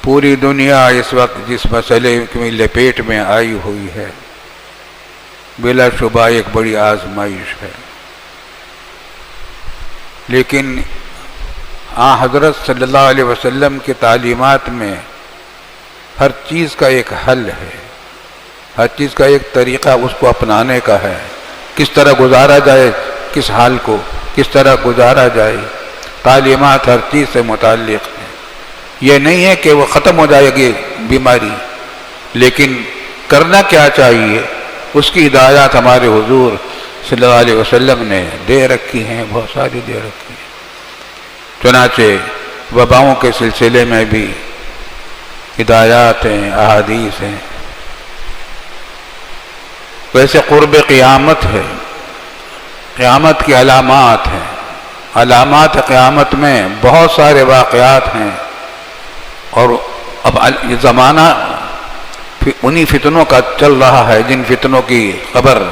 پوری دنیا اس وقت جس مسئلے کی لپیٹ میں آئی ہوئی ہے، بلا شبہ ایک بڑی آزمائش ہے، لیکن حضرت صلی اللہ علیہ وسلم کی تعلیمات میں ہر چیز کا ایک حل ہے، ہر چیز کا ایک طریقہ اس کو اپنانے کا ہے، کس طرح گزارا جائے، کس حال کو کس طرح گزارا جائے، تعلیمات ہر چیز سے متعلق ہیں۔ یہ نہیں ہے کہ وہ ختم ہو جائے گی بیماری، لیکن کرنا کیا چاہیے اس کی ہدایات ہمارے حضور صلی اللہ علیہ وسلم نے دے رکھی ہیں، بہت ساری دے رکھی ہیں۔ چنانچہ وباؤں کے سلسلے میں بھی ہدایات ہیں، احادیث ہیں۔ ویسے قرب قیامت ہے، قیامت کی علامات ہیں، علامات قیامت میں بہت سارے واقعات ہیں، اور اب یہ زمانہ انہی فتنوں کا چل رہا ہے جن فتنوں کی خبر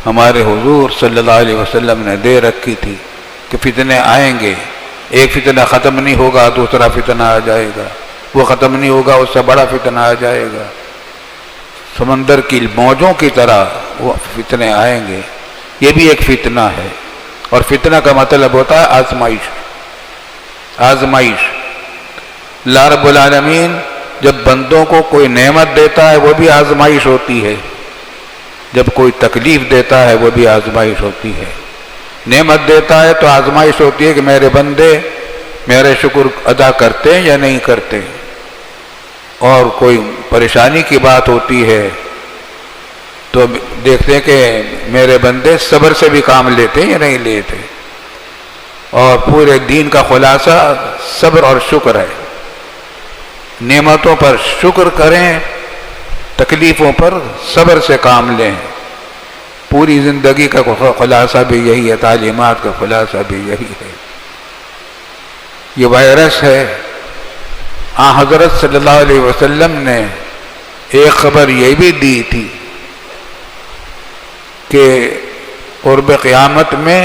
ہمارے حضور صلی اللہ علیہ وسلم نے دے رکھی تھی کہ فتنے آئیں گے، ایک فتنہ ختم نہیں ہوگا دوسرا فتنہ آ جائے گا، وہ ختم نہیں ہوگا اس سے بڑا فتنہ آ جائے گا، سمندر کی موجوں کی طرح وہ فتنے آئیں گے۔ یہ بھی ایک فتنہ ہے، اور فتنہ کا مطلب ہوتا ہے آزمائش۔ آزمائش اللہ رب العالمین جب بندوں کو کوئی نعمت دیتا ہے وہ بھی آزمائش ہوتی ہے، جب کوئی تکلیف دیتا ہے وہ بھی آزمائش ہوتی ہے۔ نعمت دیتا ہے تو آزمائش ہوتی ہے کہ میرے بندے میرے شکر ادا کرتے ہیں یا نہیں کرتے، اور کوئی پریشانی کی بات ہوتی ہے تو دیکھتے ہیں کہ میرے بندے صبر سے بھی کام لیتے ہیں یا نہیں لیتے، اور پورے دین کا خلاصہ صبر اور شکر ہے۔ نعمتوں پر شکر کریں، تکلیفوں پر صبر سے کام لیں۔ پوری زندگی کا خلاصہ بھی یہی ہے، تعلیمات کا خلاصہ بھی یہی ہے۔ یہ وائرس ہے۔ حضرت صلی اللہ علیہ وسلم نے ایک خبر یہ بھی دی تھی کہ قرب قیامت میں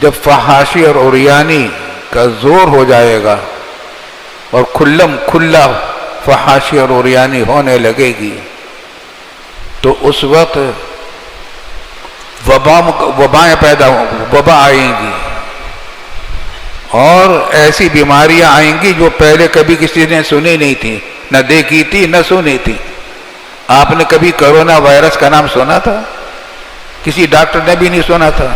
جب فحاشی اور عریانی کا زور ہو جائے گا اور کھلا فحاشی اور عریانی ہونے لگے گی، تو اس وقت وبائیں پیدا ہوں، وبا آئیں گی، اور ایسی بیماریاں آئیں گی جو پہلے کبھی کسی نے سنی نہیں تھی، نہ دیکھی تھی نہ سنی تھی۔ آپ نے کبھی کرونا وائرس کا نام سنا تھا؟ کسی ڈاکٹر نے بھی نہیں سنا تھا،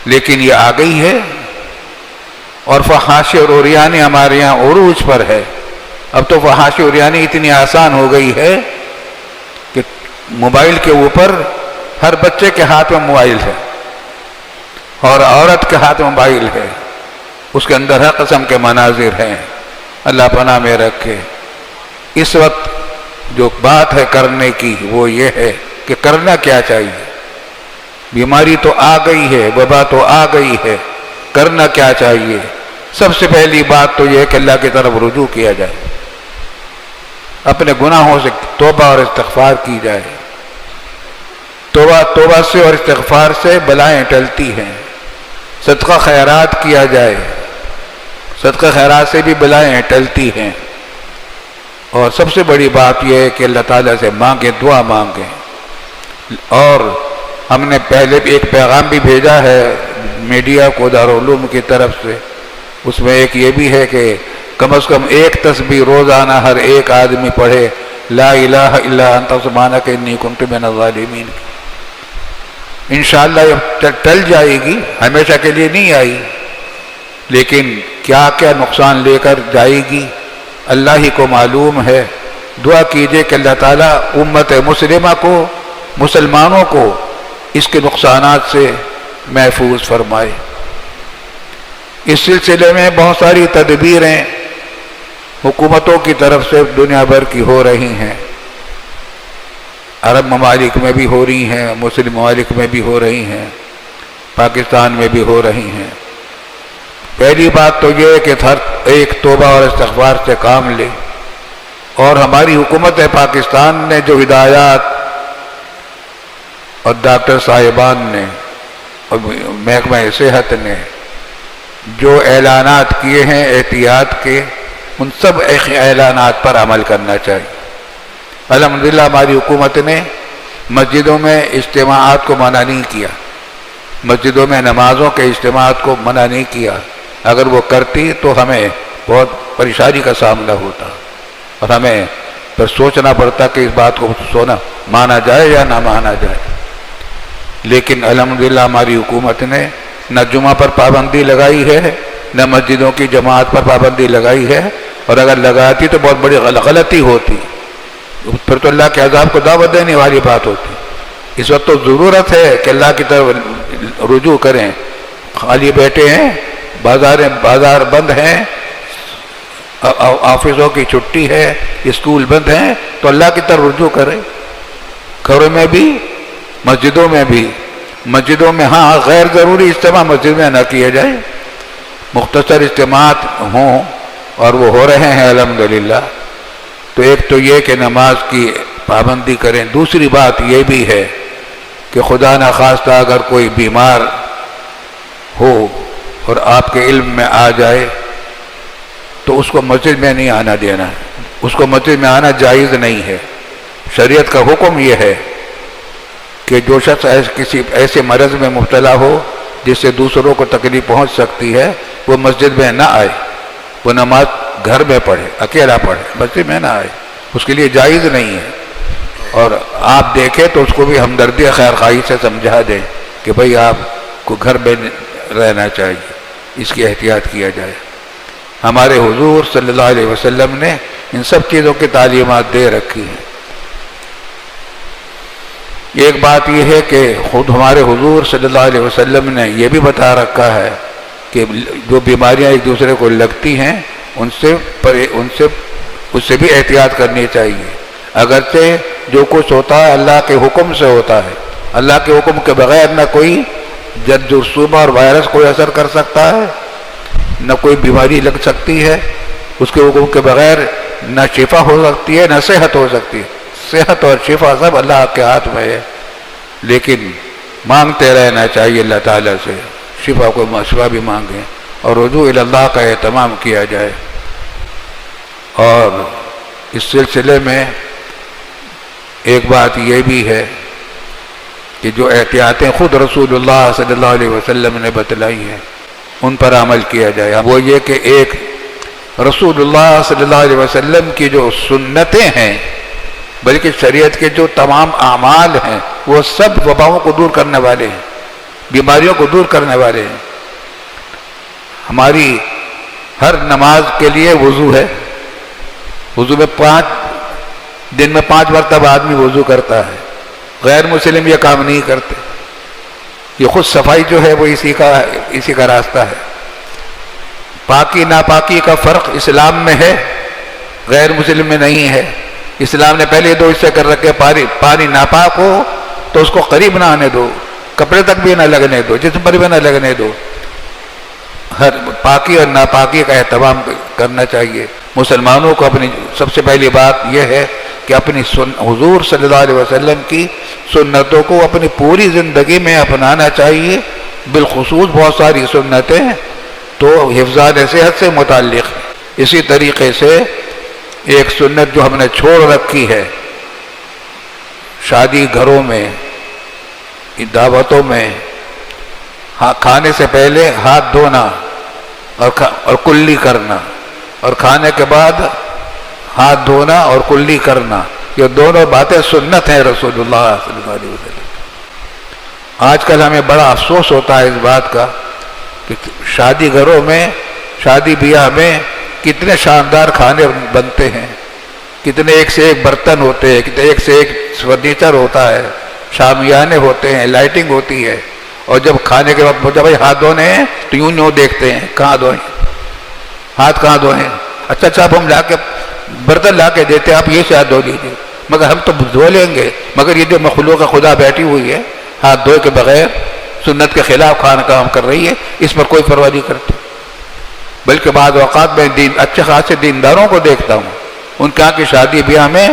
لیکن یہ آ گئی ہے، اور فحاشی اور عریانی ہمارے یہاں عروج پر ہے۔ اب تو فحاشی اور عریانی اتنی آسان ہو گئی ہے کہ موبائل کے اوپر ہر بچے کے ہاتھ میں موبائل ہے، اور عورت کے ہاتھ میں موبائل ہے، اس کے اندر ہر قسم کے مناظر ہیں۔ اللہ پناہ میں رکھے۔ اس وقت جو بات ہے کرنے کی وہ یہ ہے کہ کرنا کیا چاہیے۔ بیماری تو آ گئی ہے، وبا تو آ گئی ہے، کرنا کیا چاہیے؟ سب سے پہلی بات تو یہ ہے کہ اللہ کی طرف رجوع کیا جائے، اپنے گناہوں سے توبہ اور استغفار کی جائے۔ توبہ سے اور استغفار سے بلائیں ٹلتی ہیں۔ صدقہ خیرات کیا جائے، صدقہ خیرات سے بھی بلائیں ٹلتی ہیں۔ اور سب سے بڑی بات یہ ہے کہ اللہ تعالیٰ سے مانگیں، دعا مانگیں۔ اور ہم نے پہلے بھی ایک پیغام بھی بھیجا ہے میڈیا کو دارالعلوم کی طرف سے، اس میں ایک یہ بھی ہے کہ کم از کم ایک تسبیح روزانہ ہر ایک آدمی پڑھے، لا الہ الا انت سبحانک انی کنت من الظالمین۔ انشاءاللہ یہ ٹل جائے گی، ہمیشہ کے لیے نہیں آئی، لیکن کیا کیا نقصان لے کر جائے گی اللہ ہی کو معلوم ہے۔ دعا کیجئے کہ اللہ تعالیٰ امت مسلمہ کو، مسلمانوں کو اس کے نقصانات سے محفوظ فرمائے۔ اس سلسلے میں بہت ساری تدبیریں حکومتوں کی طرف سے دنیا بھر کی ہو رہی ہیں، عرب ممالک میں بھی ہو رہی ہیں، مسلم ممالک میں بھی ہو رہی ہیں، پاکستان میں بھی ہو رہی ہیں۔ پہلی بات تو یہ ہے کہ ہر ایک توبہ اور استغفار سے کام لے، اور ہماری حکومت پاکستان نے جو ہدایات اور ڈاکٹر صاحبان نے اور محکمہ صحت نے جو اعلانات کیے ہیں احتیاط کے، ان سب اعلانات پر عمل کرنا چاہیے۔ الحمدللہ ہماری حکومت نے مسجدوں میں اجتماعات کو منع نہیں کیا، مسجدوں میں نمازوں کے اجتماعات کو منع نہیں کیا۔ اگر وہ کرتی تو ہمیں بہت پریشانی کا سامنا ہوتا اور ہمیں پھر سوچنا پڑتا کہ اس بات کو مانا جائے یا نہ مانا جائے۔ لیکن الحمدللہ ہماری حکومت نے نہ جمعہ پر پابندی لگائی ہے، نہ مسجدوں کی جماعت پر پابندی لگائی ہے، اور اگر لگاتی تو بہت بڑی غلطی ہوتی، پھر تو اللہ کے عذاب کو دعوت دینے والی بات ہوتی۔ اس وقت تو ضرورت ہے کہ اللہ کی طرف رجوع کریں۔ خالی بیٹھے ہیں، بازار بند ہیں، آفسوں کی چھٹی ہے، اسکول بند ہیں، تو اللہ کی طرف رجوع کریں۔ گھروں میں بھی، مسجدوں میں بھی۔ مسجدوں میں ہاں غیر ضروری اجتماع مسجد میں نہ کیے جائیں، مختصر اجتماعات ہوں، اور وہ ہو رہے ہیں الحمدللہ۔ تو ایک تو یہ کہ نماز کی پابندی کریں۔ دوسری بات یہ بھی ہے کہ خدا نخواستہ اگر کوئی بیمار ہو اور آپ کے علم میں آ جائے تو اس کو مسجد میں نہیں آنا دینا ہے، اس کو مسجد میں آنا جائز نہیں ہے۔ شریعت کا حکم یہ ہے کہ جو شخص کسی ایسے مرض میں مبتلا ہو جس سے دوسروں کو تکلیف پہنچ سکتی ہے، وہ مسجد میں نہ آئے، وہ نماز گھر میں پڑھے، اکیلا پڑھے، مسجد میں نہ آئے، اس کے لیے جائز نہیں ہے۔ اور آپ دیکھیں تو اس کو بھی ہمدردی خیر خواہی سے سمجھا دیں کہ بھئی آپ کو گھر میں رہنا چاہیے، اس کی احتیاط کیا جائے۔ ہمارے حضور صلی اللہ علیہ وسلم نے ان سب چیزوں کی تعلیمات دے رکھی ہیں۔ ایک بات یہ ہے کہ خود ہمارے حضور صلی اللہ علیہ وسلم نے یہ بھی بتا رکھا ہے کہ جو بیماریاں ایک دوسرے کو لگتی ہیں اس سے بھی احتیاط کرنی چاہیے۔ اگرچہ جو کچھ ہوتا ہے اللہ کے حکم سے ہوتا ہے، اللہ کے حکم کے بغیر نہ کوئی جرثومہ اور وائرس کوئی اثر کر سکتا ہے، نہ کوئی بیماری لگ سکتی ہے، اس کے حکم کے بغیر نہ شفا ہو سکتی ہے، نہ صحت ہو سکتی ہے۔ صحت اور شفا سب اللہ کے ہاتھ میں ہے، لیکن مانگتے رہنا چاہیے اللہ تعالیٰ سے، شفا بھی مانگیں اور رجوع اللہ کا اہتمام کیا جائے۔ اور اس سلسلے میں ایک بات یہ بھی ہے کہ جو احتیاطیں خود رسول اللہ صلی اللہ علیہ وسلم نے بتلائی ہیں ان پر عمل کیا جائے۔ وہ یہ کہ ایک رسول اللہ صلی اللہ علیہ وسلم کی جو سنتیں ہیں، بلکہ شریعت کے جو تمام اعمال ہیں، وہ سب وباؤں کو دور کرنے والے ہیں، بیماریوں کو دور کرنے والے ہیں۔ ہماری ہر نماز کے لیے وضو ہے، وضو میں دن میں 5 مرتبہ آدمی وضو کرتا ہے۔ غیر مسلم یہ کام نہیں کرتے۔ یہ خود صفائی جو ہے وہ اسی کا راستہ ہے۔ پاکی ناپاکی کا فرق اسلام میں ہے، غیر مسلم میں نہیں ہے۔ اسلام نے پہلے 2 حصے کر رکھے، پانی ناپاک ہو تو اس کو قریب نہ آنے دو، کپڑے تک بھی نہ لگنے دو، جسم پر بھی نہ لگنے دو۔ ہر پاکی اور ناپاکی کا اہتمام کرنا چاہیے۔ مسلمانوں کو اپنی سب سے پہلی بات یہ ہے کہ اپنی حضور صلی اللہ علیہ وسلم کی سنتوں کو اپنی پوری زندگی میں اپنانا چاہیے۔ بالخصوص بہت ساری سنتیں تو حفظان صحت سے متعلق ہیں۔ اسی طریقے سے ایک سنت جو ہم نے چھوڑ رکھی ہے، شادی گھروں میں، دعوتوں میں، کھانے سے پہلے ہاتھ دھونا اور کلی کرنا، اور کھانے کے بعد ہاتھ دھونا اور کلی کرنا، یہ دونوں باتیں سنت ہیں رسول اللہ صلی اللہ علیہ وسلم۔ آج کل ہمیں بڑا افسوس ہوتا ہے اس بات کا کہ شادی گھروں میں، شادی بیاہ میں کتنے شاندار کھانے بنتے ہیں، کتنے ایک سے ایک برتن ہوتے ہیں، کتنے ایک سے ایک فرنیچر ہوتا ہے، شامیانے ہوتے ہیں، لائٹنگ ہوتی ہے، اور جب کھانے کے وقت جب ہاتھ دھونے ہیں تو یوں دیکھتے ہیں کہاں دھوئیں، ہاتھ کہاں دھوئیں۔ اچھا ہم برتن لا کے دیتے ہیں، آپ یہ سے ہاتھ دھو لیجیے، مگر ہم تو دھو لیں گے، مگر یہ جو مخلوق خدا بیٹھی ہوئی ہے ہاتھ دھوئے کے بغیر سنت کے خلاف کام کر رہی ہے، اس پر کوئی پرواہ نہیں کرتی۔ بلکہ بعض اوقات میں اچھے خاصے دینداروں کو دیکھتا ہوں، ان کے ہاں کی شادی بیاہ میں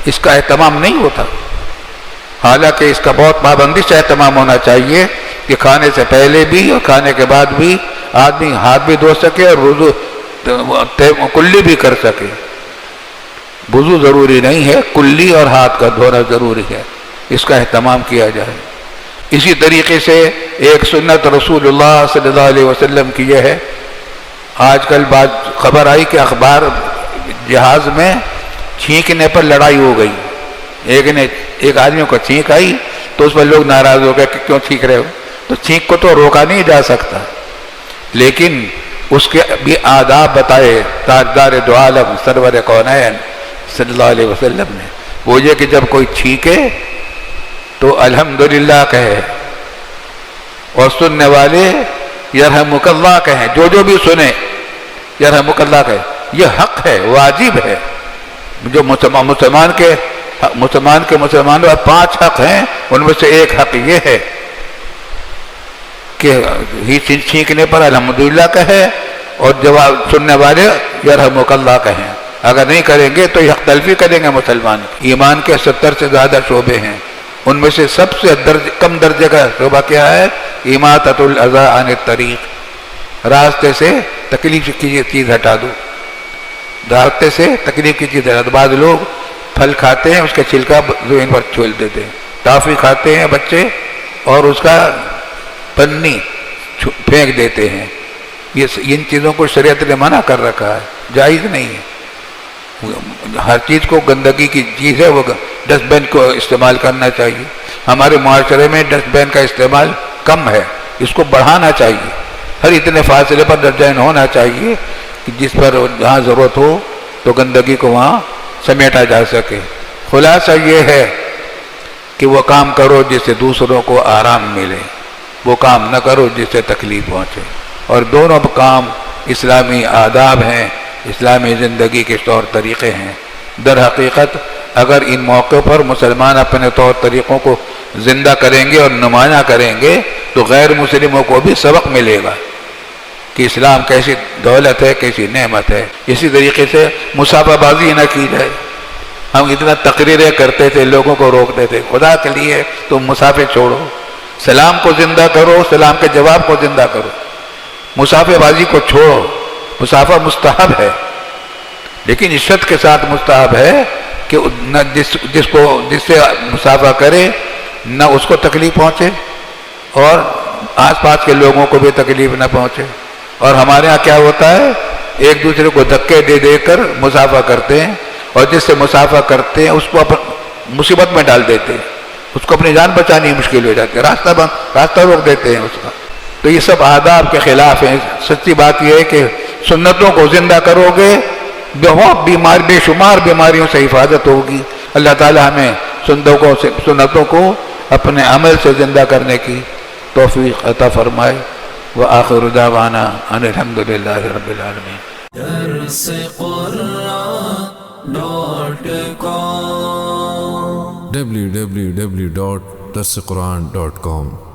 اس کا اہتمام نہیں ہوتا، حالانکہ اس کا بہت پابندی سے اہتمام ہونا چاہیے کہ کھانے سے پہلے بھی اور کھانے کے بعد بھی آدمی ہاتھ بھی دھو سکے اور کلی بھی کر سکے. وضو ضروری نہیں ہے، کلی اور ہاتھ کا دھونا ضروری ہے، اس کا اہتمام کیا جائے. اسی طریقے سے ایک سنت رسول اللہ صلی اللہ علیہ وسلم کی یہ ہے، آج کل بات خبر آئی کہ اخبار جہاز میں چھینکنے پر لڑائی ہو گئی. ایک آدمی کو چھینک آئی تو اس پر لوگ ناراض ہو گئے کہ کیوں چھینک رہے ہو. تو چھینک کو تو روکا نہیں جا سکتا، لیکن اس کے بھی آداب بتائے تاجدار دو عالم سرور کونین صلی اللہ علیہ وسلم نے. وہ یہ کہ جب کوئی چھینکے تو الحمدللہ کہے، اور سننے والے یرحمک اللہ کہیں. جو بھی سنے یرحمک اللہ کہے. یہ حق ہے، واجب ہے. جو مسلمان کے 5 حق ہیں، ان میں سے ایک حق یہ ہے کہ ہی چھینکنے پر الحمدللہ کہے، اور جواب سننے والے یرحمک اللہ کہیں. اگر نہیں کریں گے تو یہ حق تلفی کریں گے مسلمان. ایمان کے 70 سے زیادہ شعبے ہیں، ان میں سے سب سے کم درجے کا شعبہ کیا ہے؟ اماطۃ الاذی عن الطریق. راستے سے تکلیف کی چیز ہٹا دو. راستے سے تکلیف کی چیز ہٹا دو. بعض لوگ پھل کھاتے ہیں، اس کا چھلکا زمین پر چھول دیتے ہیں. ٹافی کھاتے ہیں بچے اور اس کا پنی پھینک دیتے ہیں. ان چیزوں کو شریعت نے منع کر رکھا ہے، جائز نہیں ہے. ہر چیز کو گندگی کی چیز ہے، وہ ڈسٹ بین کو استعمال کرنا چاہیے. ہمارے معاشرے میں ڈسٹ بین کا استعمال کم ہے، اس کو بڑھانا چاہیے. ہر اتنے فاصلے پر ڈسٹ بین ہونا چاہیے کہ جس پر جہاں ضرورت ہو تو گندگی کو وہاں سمیٹا جا سکے. خلاصہ یہ ہے کہ وہ کام کرو جس سے دوسروں کو آرام ملے، وہ کام نہ کرو جس سے تکلیف پہنچے. اور دونوں کام اسلامی آداب ہیں، اسلامی زندگی کے طور طریقے ہیں. در حقیقت اگر ان موقعوں پر مسلمان اپنے طور طریقوں کو زندہ کریں گے اور نمایاں کریں گے تو غیر مسلموں کو بھی سبق ملے گا کہ اسلام کیسی دولت ہے، کیسی نعمت ہے. اسی طریقے سے مسافہ بازی نہ کی جائے. ہم اتنا تقریریں کرتے تھے، لوگوں کو روکتے تھے. خدا کے لیے تم مسافے چھوڑو، سلام کو زندہ کرو، سلام کے جواب کو زندہ کرو. مسافہ بازی کو چھوڑو. مسافہ مستحب ہے، لیکن عزت کے ساتھ مستحب ہے کہ جس سے مسافہ کرے نہ اس کو تکلیف پہنچے اور آس پاس کے لوگوں کو بھی تکلیف نہ پہنچے. اور ہمارے ہاں کیا ہوتا ہے، ایک دوسرے کو دھکے دے کر مسافہ کرتے ہیں، اور جس سے مسافہ کرتے ہیں اس کو مصیبت میں ڈال دیتے ہیں، اس کو اپنی جان بچانی مشکل ہو جاتی ہے، راستہ روک دیتے ہیں اس کا. تو یہ سب آداب کے خلاف ہیں. سچی بات یہ ہے کہ سنتوں کو زندہ کرو گے، بہت بے شمار بیماریوں سے حفاظت ہوگی. اللہ تعالی ہمیں سنتوں کو اپنے عمل سے زندہ کرنے کی توفیق عطا فرمائے. وآخر دعوانا ان الحمدللہ رب العالمین. www.darsequran.com